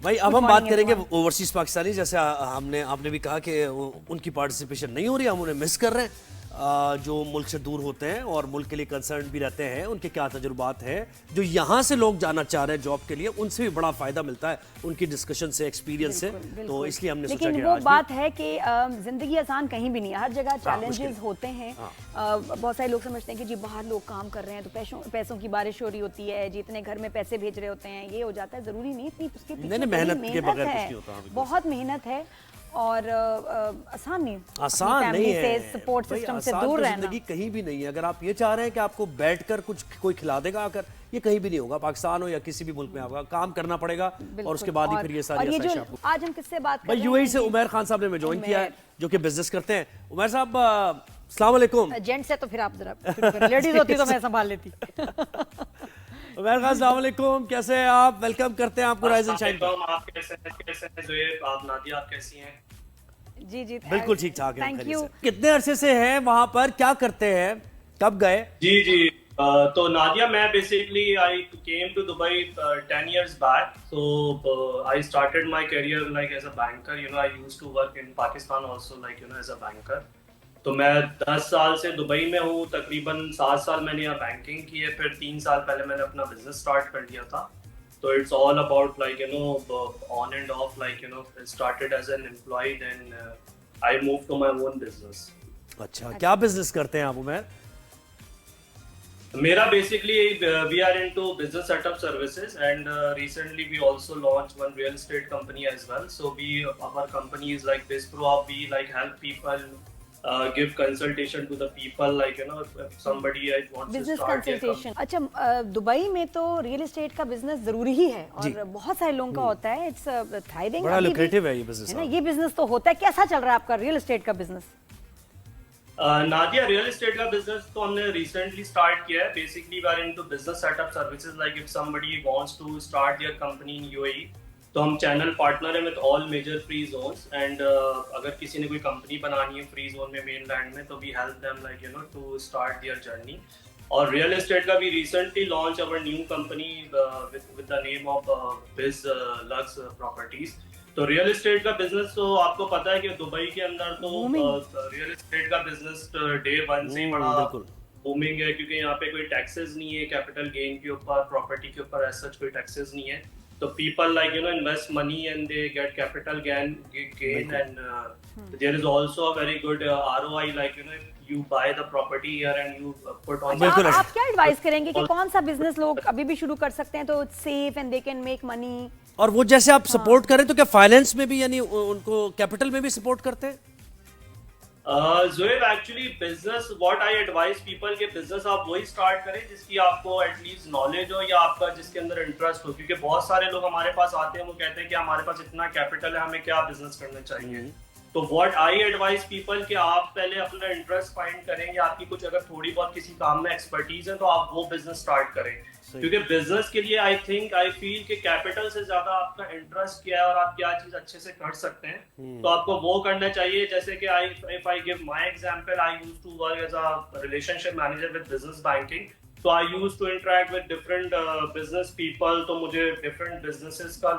भाई अब हम बात करेंगे ओवरसीज पाकिस्तानी। जैसे आपने भी कहा कि उनकी पार्टिसिपेशन नहीं हो रही, हम उन्हें मिस कर रहे हैं। जो मुल्क से दूर होते हैं और मुल्क के लिए कंसर्न भी रहते हैं, उनके क्या तजुर्बात हैं, जो यहाँ से लोग जाना चाह रहे हैं जॉब के लिए, उनसे भी बड़ा फायदा मिलता है उनकी डिस्कशन से, एक्सपीरियंस से। तो इसलिए हमने सोचा कि लेकिन वो बात है कि जिंदगी आसान कहीं भी नहीं है, हर जगह चैलेंजेस होते हैं। बहुत सारे लोग समझते हैं कि जी बाहर लोग काम कर रहे हैं तो पैसों की बारिश हो रही होती है, जितने घर में पैसे भेज रहे होते हैं ये हो जाता है। जरूरी नहीं, इतनी उसके पीछे मेहनत के बगैर कुछ है, नहीं होता। बहुत मेहनत है और आसान नहीं है। से, सपोर्ट सिस्टम से दूर रहना। जिंदगी कहीं भी नहीं है। अगर आप ये चाह रहे हैं कि आपको बैठकर कुछ कोई खिला देगा आकर, ये कहीं भी नहीं होगा। पाकिस्तान हो या किसी भी मुल्क में आपका काम करना पड़ेगा और उसके बाद ही फिर ये सारी आसाइश आपको। आज हम किससे बात कर रहे हैं? यूएई से उमैर खान साहब ने हमें ज्वाइन किया है, जो कि बिजनेस करते हैं। उमैर साहब अस्सलाम वालेकुम। जेंट्स है तो फिर आप जरा लेडीज होती तो मैं संभाल लेती। उमैर खान अस्सलाम वालेकुम, कैसे हैं आप? वेलकम करते हैं आपको राइज एंड शाइन। आप कैसे हैं ज़ुहैब? आप नादिया, आप कैसी हैं? जी जी बिल्कुल ठीक ठाक है। Thank you. कितने अरसे से हैं वहां पर, क्या करते हैं, कब गए? जी जी तो नादिया, मैं basically I came to Dubai 10 years back. So I started my career like as a banker. I used to work in Pakistan also as a banker. तो मैं 10 साल से दुबई में हूँ, तकरीबन 7 साल मैंने यहाँ बैंकिंग की है, फिर 3 साल पहले मैंने अपना बिजनेस स्टार्ट कर दिया था। तो it's all about on end of started as an employee, then I moved to my own business. अच्छा, क्या बिजनेस करते हैं आप उमैर? मेरा basically we are into business setup services, and recently we also launched one real estate company as well. So our company is like BizPro. We help people give consultation to the people, if somebody wants to business start consultation. अच्छा, Dubai में तो real estate का business जरूरी ही है और बहुत सारे लोगों का होता है। इट्स थ्राइविंग, बड़ा लुक्रेटिव है ये बिजनेस, है ना? ये बिजनेस तो होता है। कैसा चल रहा है आपका रियल एस्टेट का बिजनेस? नादिया, रियल एस्टेट का बिजनेस तो हमने रिसेंटली स्टार्ट किया है। Basically we are into business setup services. Like if somebody wants to start their company in UAE, तो हम चैनल पार्टनर है with all major free zones, and अगर किसी ने कोई कंपनी बनानी है फ्री जोन में, मेनलैंड में, तो we help them to start their journey. और रियल एस्टेट का भी recently launch our new company with the name of Biz Lux properties. तो रियल एस्टेट का बिजनेस तो आपको पता है कि दुबई के अंदर तो रियल एस्टेट का बिजनेस डे 1 से बड़ा बूमिंग है, क्योंकि यहाँ पे कोई टैक्सेस नहीं है कैपिटल गेन के ऊपर, प्रॉपर्टी के ऊपर ऐसा कोई टैक्सेस नहीं है। तो people invest money and they get capital gain and there is also a very good ROI, if you buy the property here and you put on। आप क्या एडवाइस करेंगे कि कौन सा बिजनेस लोग अभी भी शुरू कर सकते हैं तो safe and they can make money? और वो जैसे आप सपोर्ट करें तो क्या फाइनेंस में भी, यानी उनको कैपिटल में भी सपोर्ट करते हैं? Zuhaib, actually business what I advice people के बिजनेस आप वही स्टार्ट करें जिसकी आपको एटलीस्ट नॉलेज हो या आपका जिसके अंदर इंटरेस्ट हो। क्योंकि बहुत सारे लोग हमारे पास आते हैं, वो कहते हैं कि हमारे पास इतना कैपिटल है, हमें क्या बिजनेस करना चाहिए। तो व्हाट आई एडवाइस पीपल कि आप पहले अपना इंटरेस्ट फाइंड करेंगे, आपकी कुछ अगर थोड़ी बहुत किसी काम में एक्सपर्टीज है तो आप वो बिजनेस स्टार्ट करें। क्योंकि बिजनेस के लिए आई फील कि कैपिटल से ज्यादा आपका इंटरेस्ट क्या है और आप क्या चीज अच्छे से कर सकते हैं, तो आपको वो करना चाहिए। जैसे कि if I give my example, I used to work as a relationship manager with business banking. तो I used to interact with different business people. तो मुझे डिफरेंट बिजनेसेस का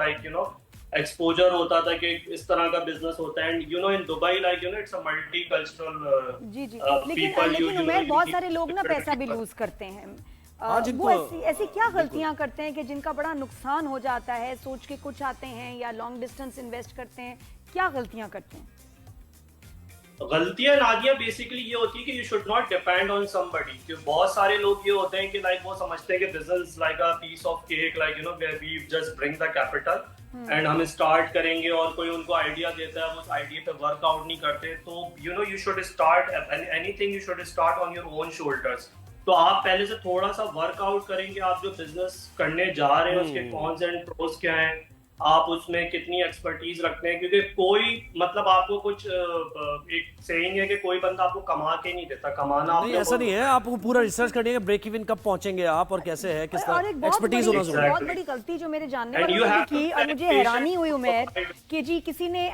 एक्सपोजर होता था कि इस तरह का बिजनेस होता है। And in Dubai it's a multicultural. जी जी, लेकिन उमैर बहुत सारे लोग ना पैसा भी लूज करते हैं। वो ऐसी क्या गलतियां करते हैं कि जिनका बड़ा नुकसान हो जाता है? सोच के कुछ आते हैं या लॉन्ग डिस्टेंस इन्वेस्ट करते हैं, क्या गलतियां करते हैं? गलतियां नादिया बेसिकली ये होती है कि you should not depend on somebody. क्योंकि बहुत सारे लोग ये होते हैं कि वो समझते हैं कि business like a piece of cake, where we just bring the capital and हम स्टार्ट करेंगे, और कोई उनको आइडिया देता है, वो उस आइडिया पे वर्कआउट नहीं करते। तो you should start anything, you should start on your own shoulders. तो आप पहले से थोड़ा सा वर्कआउट करेंगे, आप जो बिजनेस करने जा रहे हैं उसके कॉन्स एंड प्रोस क्या हैं, आप उसमें कितनी एक्सपर्टीज रखते हैं। क्योंकि कोई आपको कुछ एक सेइंग है कि कोई बंदा आपको कमा के नहीं देता, कमाना नहीं, ऐसा नहीं है। आपको पूरा रिसर्च करनी है, ब्रेक इवन कब पहुंचेंगे आप और कैसे है, किस तरह एक्सपर्टीज होना जरूरी है। बहुत बड़ी गलती जो मेरे जानने वालों ने की और मुझे हैरानी हुई उमैर कि जी किसी ने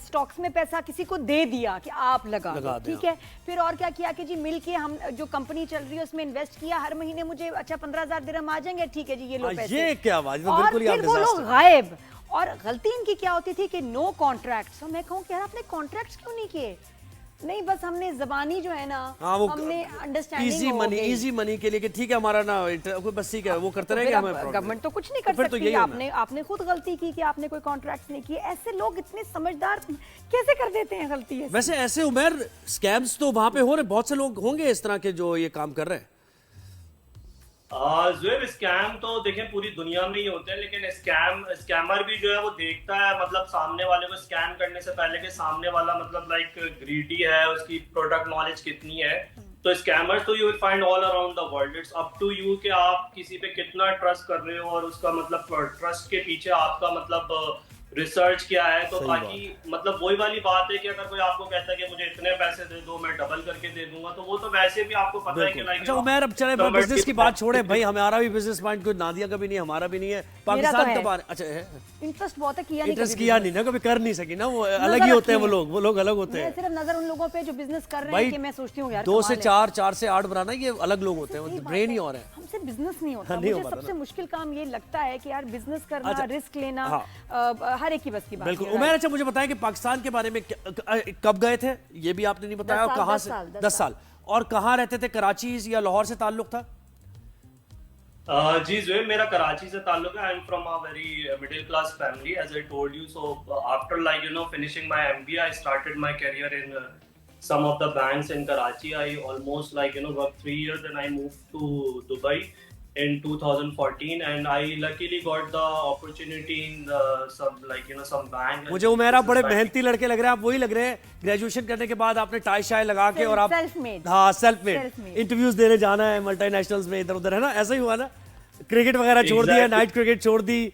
स्टॉक्स में पैसा किसी को दे दिया कि आप लगा दो, ठीक है। फिर और क्या किया कि जी मिल के हम जो कंपनी चल रही है उसमें इन्वेस्ट किया, हर महीने मुझे अच्छा 15,000 दिरहम आ जाएंगे, ठीक है जी ये लो पैसे। ये क्या बात है, और फिर वो लोग गायब। और गलती इनकी क्या होती थी कि नो कॉन्ट्रैक्ट्स। तो मैं कहूँ कि यार आपने कॉन्ट्रैक्ट्स क्यों नहीं किए? नहीं, बस हमने जबानी जो है ना, हाँ, वो हमने अंडरस्टैंडिंग इजी मनी के लिए कि ठीक है हमारा ना बस ठीक है वो करते रहेंगे, हमें problem गवर्नमेंट तो कुछ नहीं कर फिर तो सकती। यही होना है। आपने खुद गलती की कि आपने कोई कॉन्ट्रैक्ट्स नहीं किए। ऐसे लोग इतने समझदार कैसे कर देते हैं गलती ऐसे? वैसे ऐसे उमेर स्कैम्स तो वहां पे हो रहे, बहुत से लोग होंगे इस तरह के जो ये काम कर रहे हैं। जुएब, स्कैम तो देखें पूरी दुनिया में ही होते हैं, लेकिन स्कैमर भी जो है वो देखता है मतलब सामने वाले को स्कैम करने से पहले कि सामने वाला मतलब लाइक ग्रीडी है, उसकी प्रोडक्ट नॉलेज कितनी है। तो स्कैमर्स तो you will find all around the world. It's up to you कि आप किसी पे कितना ट्रस्ट कर रहे हो और उसका मतलब ट्रस्ट के पीछे आपका मतलब रिसर्च क्या है। तो बाकी मतलब वही वाली बात है कि अगर कोई आपको कहता है कि मुझे इतने पैसे दे दो, मैं डबल करके दे दूंगा, तो वो तो वैसे भी आपको पता है कि लाइक। अच्छा उमर, अब चले बिजनेस की बात छोड़े भाई, हमारा भी बिजनेस माइंड कोई नादिया का भी नहीं, हमारा भी नहीं है। पाकिस्तान का अच्छा है, इंटरेस्ट बहुत है, किया नहीं, इंटरेस्ट किया नहीं ना, कभी कर नहीं सकी ना, वो अलग ही होते हैं वो लोग अलग होते हैं। सिर्फ नजर उन लोगों पे जो बिजनेस कर रहे हैं कि मैं सोचती हूँ यार 2 से 4, 4 से 8 बनाना, ये अलग लोग होते हैं, ब्रेन ही और है। हमसे बिजनेस नहीं होता। नहीं मुझे हो पाता सबसे मुश्किल काम ये लगता है कि यार बिजनेस करना, अच्छा, रिस्क लेना, हाँ। हर एक की बस की बात बिल्कुल नहीं है। उमर, अच्छा मुझे बताएं कि पाकिस्तान के बारे में कब गए थे, ये भी आपने नहीं बताया, और कहाँ से? 10 साल। और कहाँ रहते थे, कराची या लाहौर से ताल्लुक था? जी जुएब, मेरा कराची से ताल्लुक है। I am from a very middle class family as I told you. So after like finishing my MBA, I started my career in some of the banks in Karachi. I almost worked 3 years, and I moved to Dubai in 2014, and I luckily got the opportunity in some bank. मुझे उमेरा बड़े मेहनती लड़के लग रहे हैं, आप वही लग रहे हैं। ग्रेजुएशन करने के बाद आपने टाई शाई लगा के और आप सेल्फ मेड इंटरव्यूज देने जाना है मल्टीनेशनल्स में, इधर उधर, है ना? ऐसा ही हुआ ना? क्रिकेट वगैरह छोड़ दिया, नाइट क्रिकेट छोड़ दी,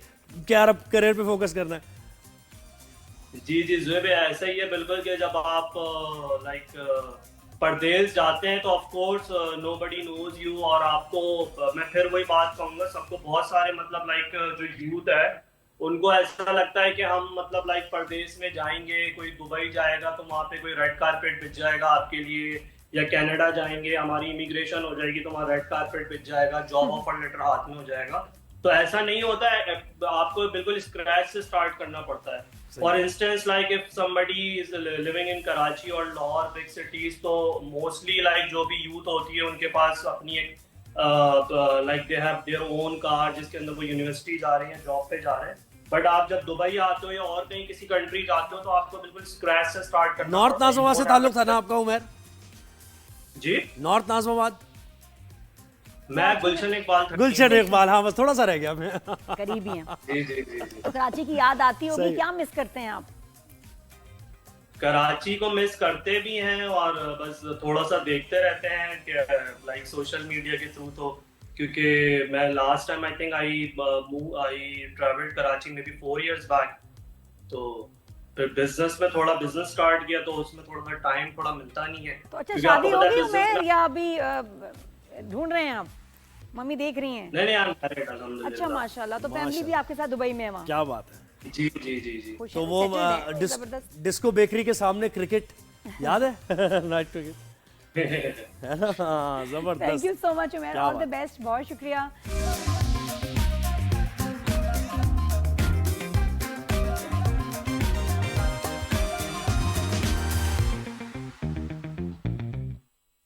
क्या अब करियर पे फोकस करना है? जी जुएब, ऐसा ही है बिल्कुल कि जब आप परदेश जाते हैं तो of course nobody knows you. और आपको मैं फिर वही बात कहूंगा, सबको बहुत सारे मतलब जो यूथ है उनको ऐसा लगता है कि हम मतलब परदेश में जाएंगे, कोई दुबई जाएगा तो वहाँ पे कोई रेड कारपेट बिछ जाएगा आपके लिए, या कनाडा जाएंगे हमारी इमिग्रेशन हो जाएगी तो वहाँ रेड कारपेट बिछ जाएगा, जॉब ऑफर लेटर हाथ में हो जाएगा। तो ऐसा नहीं होता है, आपको बिल्कुल स्क्रैच से स्टार्ट करना पड़ता है। For instance like if somebody is living in Karachi और लाहौर बिग सिटीज, तो मोस्टली जो भी यूथ होती है उनके पास अपनी एक they have their own car जिसके अंदर वो यूनिवर्सिटी जा रहे हैं, जॉब पे जा रहे हैं। बट आप जब दुबई आते हो या और कहीं किसी कंट्री जाते हो तो आपको बिल्कुल स्क्रैच से स्टार्ट करना। नॉर्थ नाज़िमाबाद से ताल्लुक था ना आपका उमर? जी, नॉर्थ नाज़िमाबाद। मैं गुलशन इकबाल, हाँ बस थोड़ा सा रह गया मैं। करीबी हैं। जी। तो कराची की याद आती होगी, क्या मिस करते हैं आप? कराची को मिस करते भी हैं और बस थोड़ा सा देखते रहते हैं कि सोशल मीडिया के थ्रू। तो क्योंकि मैं last time I think I travelled Karachi में भी 4 years बैक, तो फिर बिजनेस में थोड़ा बिजनेस स्टार्ट किया तो उसमें थोड़ा टाइम थोड़ा मिलता नहीं है। तो अच्छा, शादी हो गई उमर या अभी ढूंढ रहे हैं आप? मम्मी देख रही हैं? नहीं अल्हम्दुलिल्लाह। अच्छा माशाल्लाह, तो फैमिली भी आपके साथ दुबई में है वहाँ? क्या बात है। जी। तो वो डिस्को बेकरी के सामने क्रिकेट याद है? नाइट क्रिकेट है ना? जबरदस्त। Thank you so much Umar, all the best, बहुत शुक्रिया।